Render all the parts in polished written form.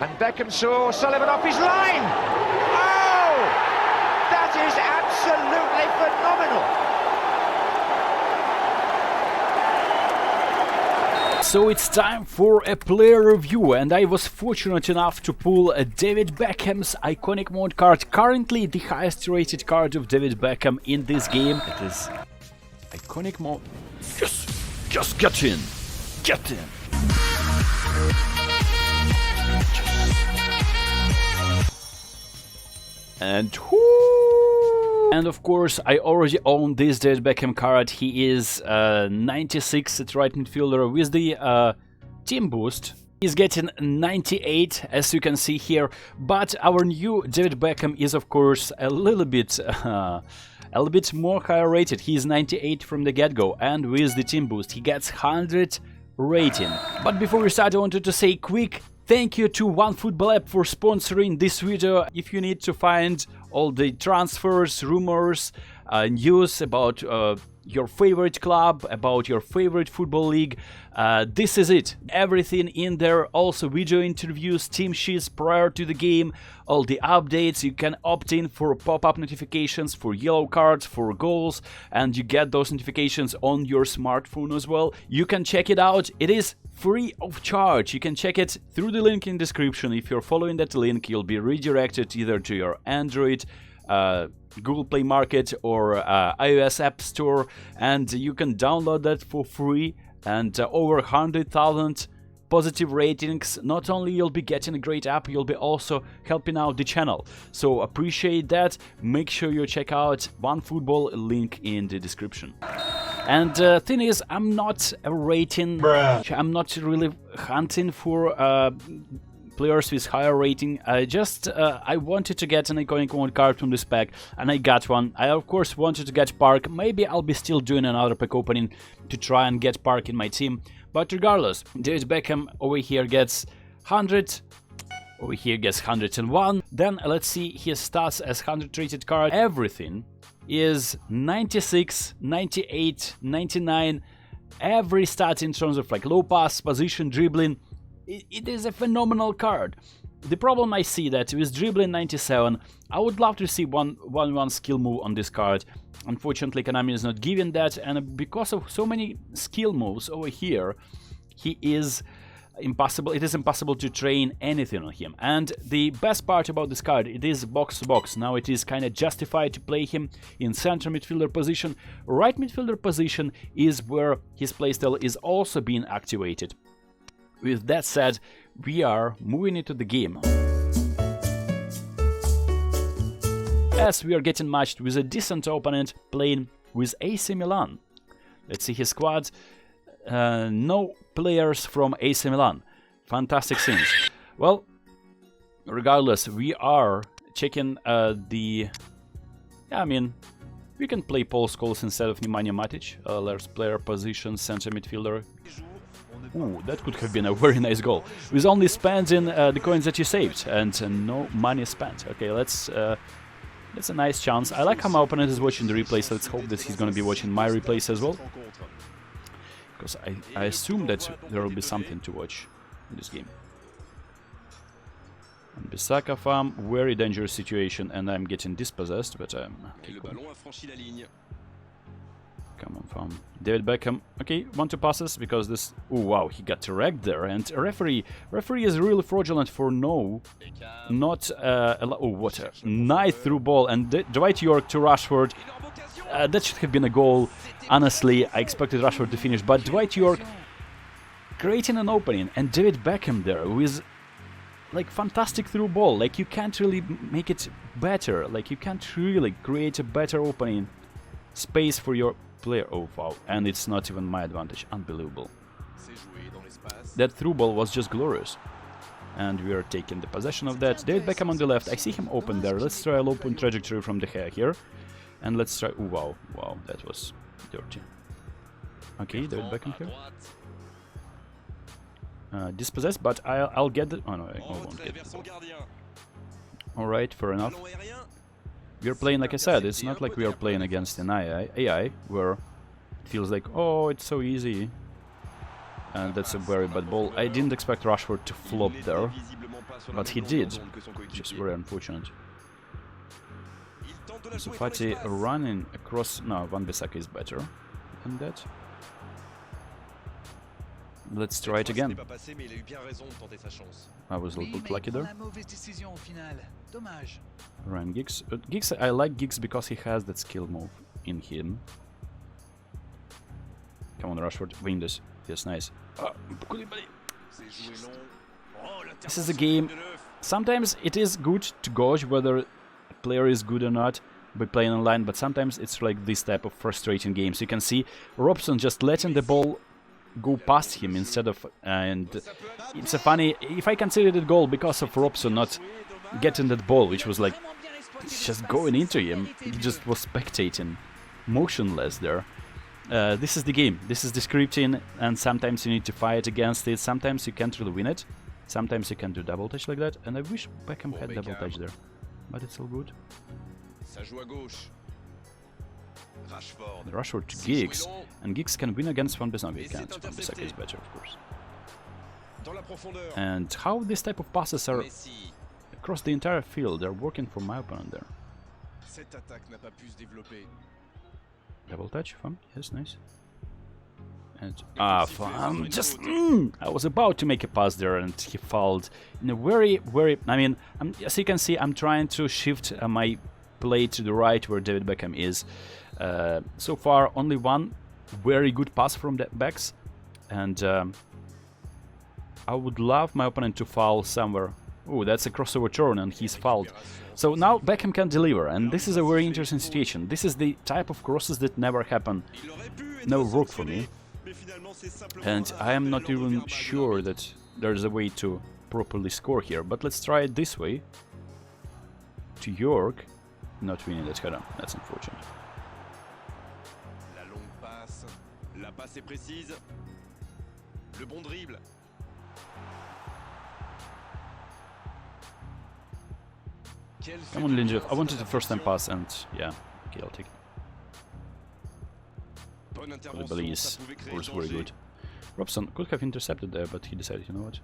And Beckham saw Sullivan off his line. Oh! That is absolutely phenomenal. So it's time for a player review, and I was fortunate enough to pull a David Beckham's iconic mode card, currently the highest rated card of David Beckham in this game. It is iconic mode. Just get in. Get in. And of course, I already own this David Beckham card. He is 96 at right midfielder with the team boost. He's getting 98, as you can see here. But our new David Beckham is, of course, a little bit more higher rated. He is 98 from the get-go, and with the team boost, he gets 100 rating. But before we start, I wanted to say quick thank you to OneFootball app for sponsoring this video. If you need to find all the transfers, rumors, news about your favorite club, about your favorite football league, this is it. Everything in there. Also video interviews, team sheets prior to the game, all the updates. You can opt in for pop-up notifications, for yellow cards, for goals, and you get those notifications on your smartphone as well. You can check it out. It is free of charge. You can check it through the link in description. If you're following that link, you'll be redirected either to your Android, Google Play Market, or iOS App Store, and you can download that for free. And over 100,000 positive ratings. Not only you'll be getting a great app, you'll be also helping out the channel. So appreciate that. Make sure you check out OneFootball, link in the description. And thing is, I'm not rating. I'm not really hunting for players with higher rating. I wanted to get an iconic mode card from this pack, and I got one. I of course wanted to get Park. Maybe I'll be still doing another pack opening to try and get Park in my team. But regardless, David Beckham over here gets 100. Over here gets 101. Then let's see his stats as 100 rated card. Everything is 96, 98, 99. Every stat in terms of like low pass, position, dribbling. It is a phenomenal card. The problem I see that with dribbling 97, I would love to see one skill move on this card. Unfortunately, Konami is not giving that, and because of so many skill moves over here, it is impossible to train anything on him. And the best part about this card, it is box to box. Now it is kind of justified to play him in center midfielder position. Right midfielder position is where his playstyle is also being activated. With that said, we are moving into the game. As we are getting matched with a decent opponent playing with AC Milan. Let's see his squad. No players from AC Milan. Fantastic scenes. Well, regardless, we are checking the... Yeah, I mean, we can play Paul Scholes instead of Nemanja Matic. Let's player position, center midfielder. Ooh, that could have been a very nice goal. With only spending the coins that you saved and no money spent. Okay, that's a nice chance. I like how my opponent is watching the replays. Let's hope that he's going to be watching my replays as well. Because I assume that there will be something to watch in this game. And Bissaka farm, very dangerous situation, and I'm getting dispossessed, but okay, cool. Come on, farm. David Beckham. Okay, 1-2 passes because this. Oh wow, he got wrecked there, and a referee is really fraudulent for not. Oh, what a nice through ball, and Dwight York to Rashford. That should have been a goal. Honestly, I expected Rashford to finish, but Dwight York creating an opening, and David Beckham there with like fantastic through ball. Like you can't really make it better. Like you can't really create a better opening space for your player. Oh wow, and it's not even my advantage. Unbelievable. That through ball was just glorious. And we are taking the possession of that. David Beckham on the left. I see him open there. Let's try a low point trajectory from the hair here. And let's try... Oh, wow, wow, that was dirty. Okay, David Beckham here. Dispossessed, but I'll get the... Oh no, I won't get the ball. Alright, fair enough. We're playing, like I said, it's not like we are playing against an AI where it feels like, oh, it's so easy. And that's a very bad ball. I didn't expect Rashford to flop there. but he did, which is very unfortunate. Zufati running across... No, Van Bissaka is better than that. Let's try it again. I was a little bit lucky there. Ryan Giggs. Giggs, I like Giggs because he has that skill move in him. Come on, Rashford, win this. Yes, nice. This is a game. Sometimes it is good to gauge whether a player is good or not by playing online, but sometimes it's like this type of frustrating games. You can see Robson just letting the ball go past him instead of... and it's a funny... If I considered it goal because of Robson not getting that ball, which was like just going into him, he just was spectating, motionless there. This is the game, this is the scripting, and sometimes you need to fight against it, sometimes you can't really win it, sometimes you can do double touch like that, and I wish Beckham had double touch there, but it's all good. Rashford to Giggs, and Giggs can win against Van Bissaka. He can't, Van Bissaka is better, of course. And how this type of passes are across the entire field, they're working for my opponent there. Double touch, fun, yes, nice. And fun, just I was about to make a pass there, and he fouled in a very, I mean, as you can see, I'm trying to shift my play to the right where David Beckham is. So far, only one very good pass from the Becks, and I would love my opponent to foul somewhere. Oh, that's a crossover turn, and he's fouled. So now Beckham can deliver, and this is a very interesting situation. This is the type of crosses that never happen. Never work for me. And I am not even sure that there's a way to properly score here. But let's try it this way. To York. Not winning that header. That's unfortunate. La longue passe. La passe est précise. Le bon dribble. Come on, Lindelof. I wanted the first time pass, and yeah, okay, I'll take it. The belly is, of course, very good. Robson could have intercepted there, but he decided, you know what?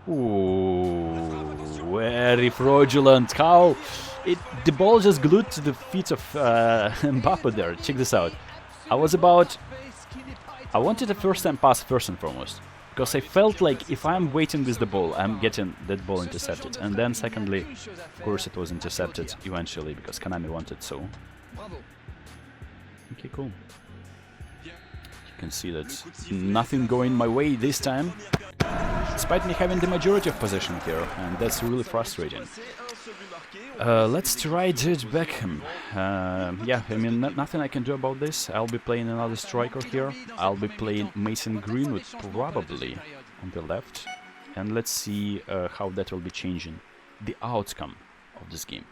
Ooh, very fraudulent. How? The ball just glued to the feet of Mbappe there. Check this out. I wanted the first time pass first and foremost, because I felt like if I'm waiting with the ball, I'm getting that ball intercepted. And then secondly, of course, it was intercepted eventually because Konami wanted so. Okay, cool. You can see that nothing going my way this time, despite me having the majority of possession here, and that's really frustrating. Let's try David Beckham. Yeah, I mean, nothing I can do about this. I'll be playing another striker here. I'll be playing Mason Greenwood probably on the left. And let's see how that will be changing the outcome of this game.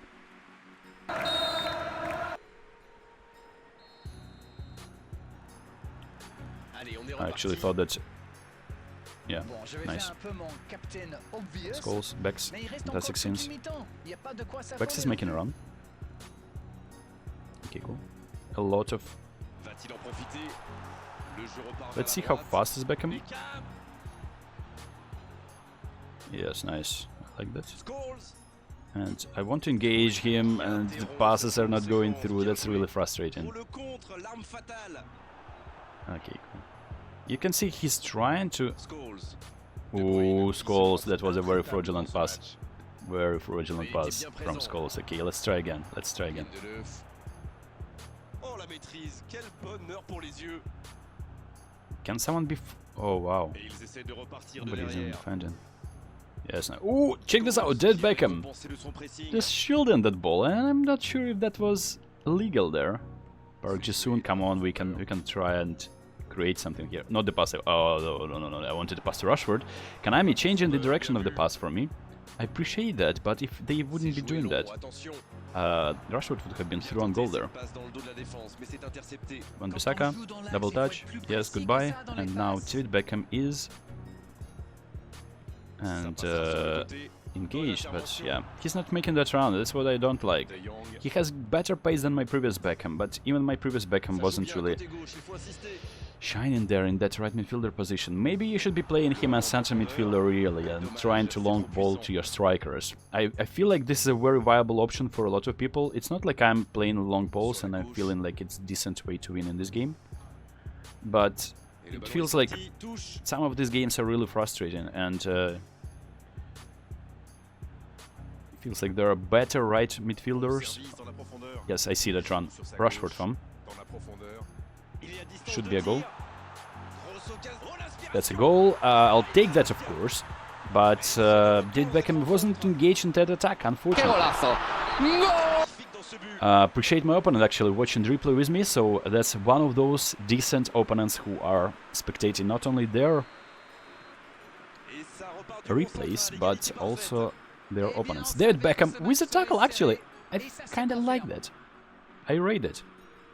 I actually thought that... Yeah, nice. Scholes, Becks, fantastic scenes. Becks is making a run. Okay, cool. A lot of... Let's see how fast is Beckham. Yes, nice. I like that. And I want to engage him, and the passes are not going through. That's really frustrating. Okay, cool. You can see he's trying to... Ooh, Scholes, that was a very fraudulent pass. Very fraudulent pass from Scholes. Okay, let's try again. Let's try again. Can someone be... Oh, wow. Nobody's even defending. Yes, no. Ooh, check this out, David Beckham. Just shielding that ball, and I'm not sure if that was illegal there. Park Ji-soon, come on, we can try and create something here. Not the pass. Oh, no. I wanted to pass to Rashford. Konami changing the direction of the pass for me. I appreciate that, but if they wouldn't be doing that, Rashford would have been through on goal there. Van Bissaka, double touch. Yes, goodbye. And now David Beckham is... and engaged, but yeah, he's not making that round. That's what I don't like. He has better pace than my previous Beckham, but even my previous Beckham wasn't really shining there in that right midfielder position. Maybe you should be playing him as center midfielder really and trying to long ball to your strikers. I feel like this is a very viable option for a lot of people. It's not like I'm playing long balls and I'm feeling like it's a decent way to win in this game. But it feels like some of these games are really frustrating, and it feels like there are better right midfielders. Yes, I see that run. Rashford from. Should be a goal. That's a goal. I'll take that, of course. But David Beckham wasn't engaged in that attack, unfortunately. Appreciate my opponent actually watching replay with me, so that's one of those decent opponents who are spectating not only their replays, but also their opponents. David Beckham with a tackle, actually. I kind of like that. I rate it.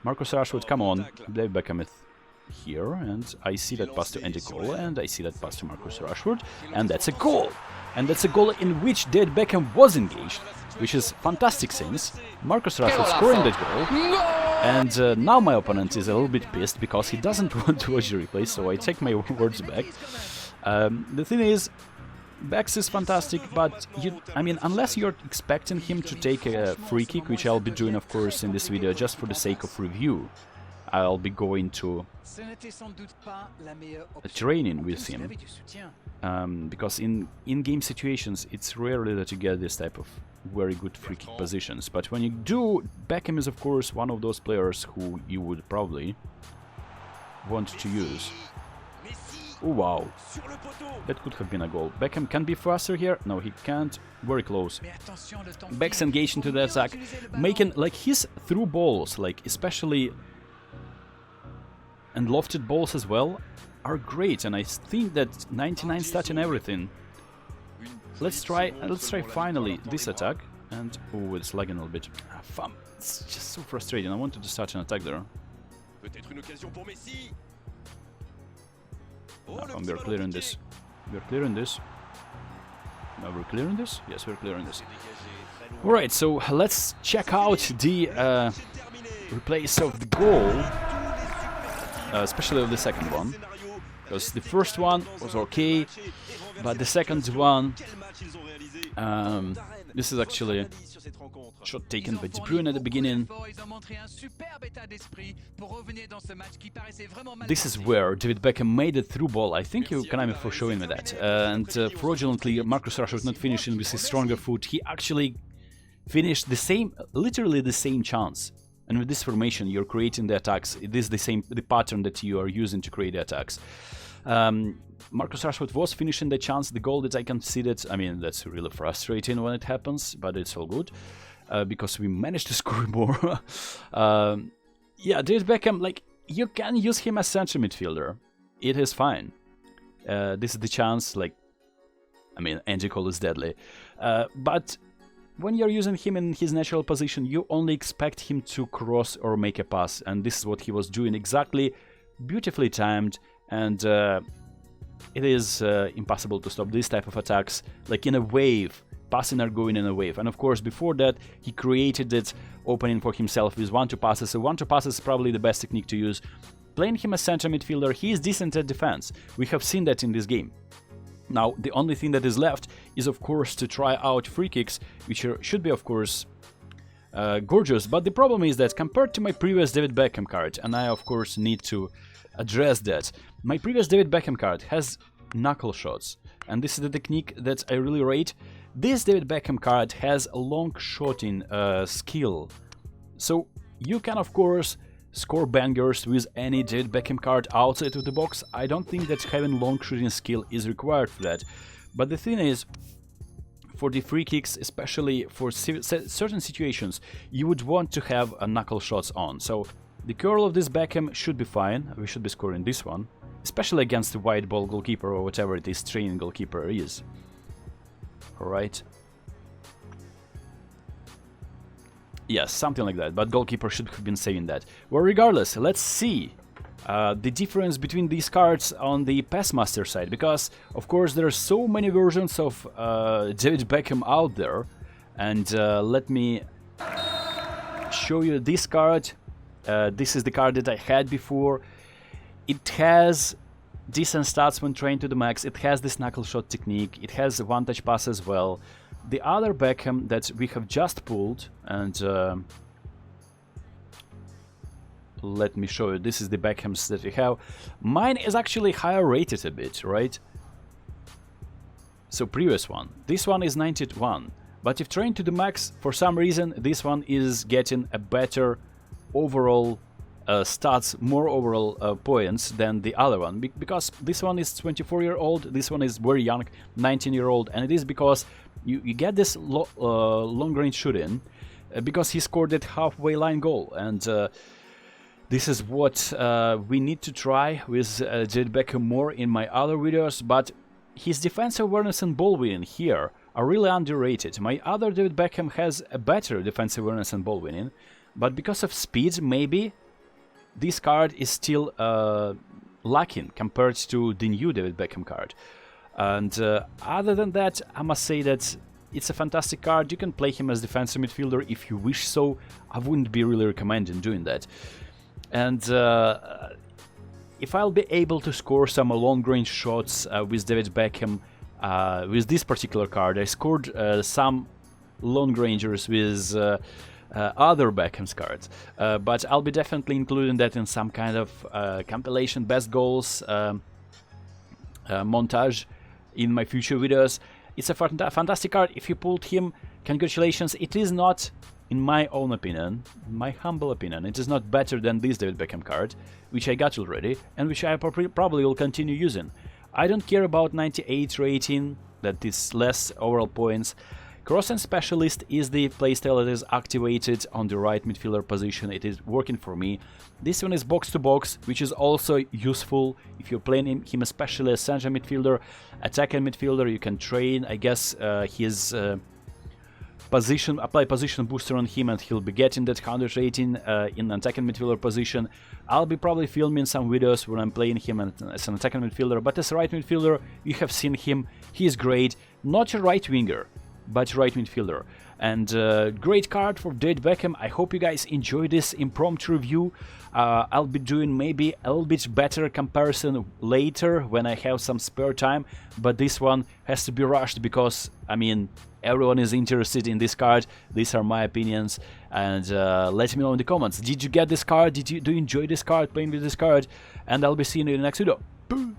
Marcus Rashford, come on. David Beckham is here, and I see that pass to Andy Cole, and I see that pass to Marcus Rashford, and that's a goal! And that's a goal in which David Beckham was engaged, which is fantastic since Marcus Rashford scoring that goal, and now my opponent is a little bit pissed because he doesn't want to watch the replay, so I take my words back. The thing is, Becks is fantastic, but I mean, unless you're expecting him to take a free kick, which I'll be doing, of course, in this video just for the sake of review, I'll be going to a training with him, because in in-game situations it's rarely that you get this type of very good free kick positions, but when you do, Beckham is of course one of those players who you would probably want to use. Oh wow, that could have been a goal. Beckham can be faster here. No, he can't. Very close. Becks engaged into the attack, making like his through balls, like especially and lofted balls as well, are great, and I think that 99 stat and everything. Let's try finally this attack, and oh, it's lagging a little bit. It's just so frustrating. I wanted to start an attack there. We're clearing this. We're clearing this. Now we're clearing this? Yes, we're clearing this. Alright, so let's check out the replays of the goal, especially of the second one, because the first one was okay, but the second one, this is actually a shot taken by De Bruyne at the beginning. This is where David Beckham made it through ball. I thank you, Konami, for showing me that. And fraudulently, Marcus Rashford not finishing with his stronger foot. He actually finished the same, literally the same chance. And with this formation, you're creating the attacks. It is the pattern that you are using to create the attacks. Marcus Rashford was finishing the chance, the goal that I conceded. I mean, that's really frustrating when it happens, but it's all good, because we managed to score more. Yeah, David Beckham, like, you can use him as center midfielder. It is fine. This is the chance, like, I mean, Andy Cole is deadly. But when you're using him in his natural position, you only expect him to cross or make a pass, and this is what he was doing exactly, beautifully timed, and it is impossible to stop this type of attacks, like in a wave. Passing are going in a wave, and of course before that he created that opening for himself with 1-2 passes. So 1-2 passes is probably the best technique to use. Playing him as center midfielder, he is decent at defense. We have seen that in this game. Now the only thing that is left is of course to try out free kicks, which should be of course gorgeous, but the problem is that compared to my previous David Beckham card, and I of course need to address that, my previous David Beckham card has knuckle shots, and this is the technique that I really rate. This David Beckham card has a long shotting skill, so you can of course score bangers with any David Beckham card outside of the box. I don't think that having long shooting skill is required for that, but the thing is, for the free kicks, especially for certain situations, you would want to have a knuckle shots on. So the curl of this Beckham should be fine. We should be scoring this one, especially against the white ball goalkeeper or whatever it is training goalkeeper is. Alright. Yes, something like that, but goalkeeper should have been saving that. Well, regardless, let's see the difference between these cards on the PES Master side, because of course there are so many versions of David Beckham out there, and let me show you this card. This is the card that I had before. It has decent stats when trained to the max. It has this knuckle shot technique. It has a one-touch pass as well. The other Beckham that we have just pulled, and let me show you, this is the Beckhams that we have. Mine is actually higher rated a bit, right? So previous one. This one is 91. But if trained to the max, for some reason, this one is getting a better overall stats, more overall points than the other one, because this one is 24-year-old, this one is very young, 19-year-old, and it is because you get this long-range shooting because he scored that halfway line goal, and this is what we need to try with David Beckham more in my other videos. But his defensive awareness and ball winning here are really underrated. My other David Beckham has a better defensive awareness and ball winning, but because of speed, maybe this card is still lacking compared to the new David Beckham card. And other than that, I must say that it's a fantastic card. You can play him as defensive midfielder if you wish so. I wouldn't be really recommending doing that. And if I'll be able to score some long-range shots with David Beckham, with this particular card, I scored some long-rangers with other Beckham's cards, but I'll be definitely including that in some kind of compilation best goals montage in my future videos. It's a fantastic card. If you pulled him, congratulations. It is not, in my own opinion, my humble opinion, it is not better than this David Beckham card, which I got already and which I probably will continue using. I don't care about 98 rating, that is less overall points. Crossing Specialist is the playstyle that is activated on the right midfielder position. It is working for me. This one is box to box, which is also useful if you're playing him especially as center midfielder, attacking midfielder. You can train, I guess, his position, apply position booster on him, and he'll be getting that 100 rating in attacking midfielder position. I'll be probably filming some videos when I'm playing him as an attacking midfielder, but as a right midfielder, you have seen him. He is great, not a right winger, but right midfielder. And great card for David Beckham. I hope you guys enjoy this impromptu review. I'll be doing maybe a little bit better comparison later when I have some spare time, but this one has to be rushed because, I mean, everyone is interested in this card. These are my opinions, and let me know in the comments. Did you get this card? Do you enjoy this card, playing with this card? And I'll be seeing you in the next video.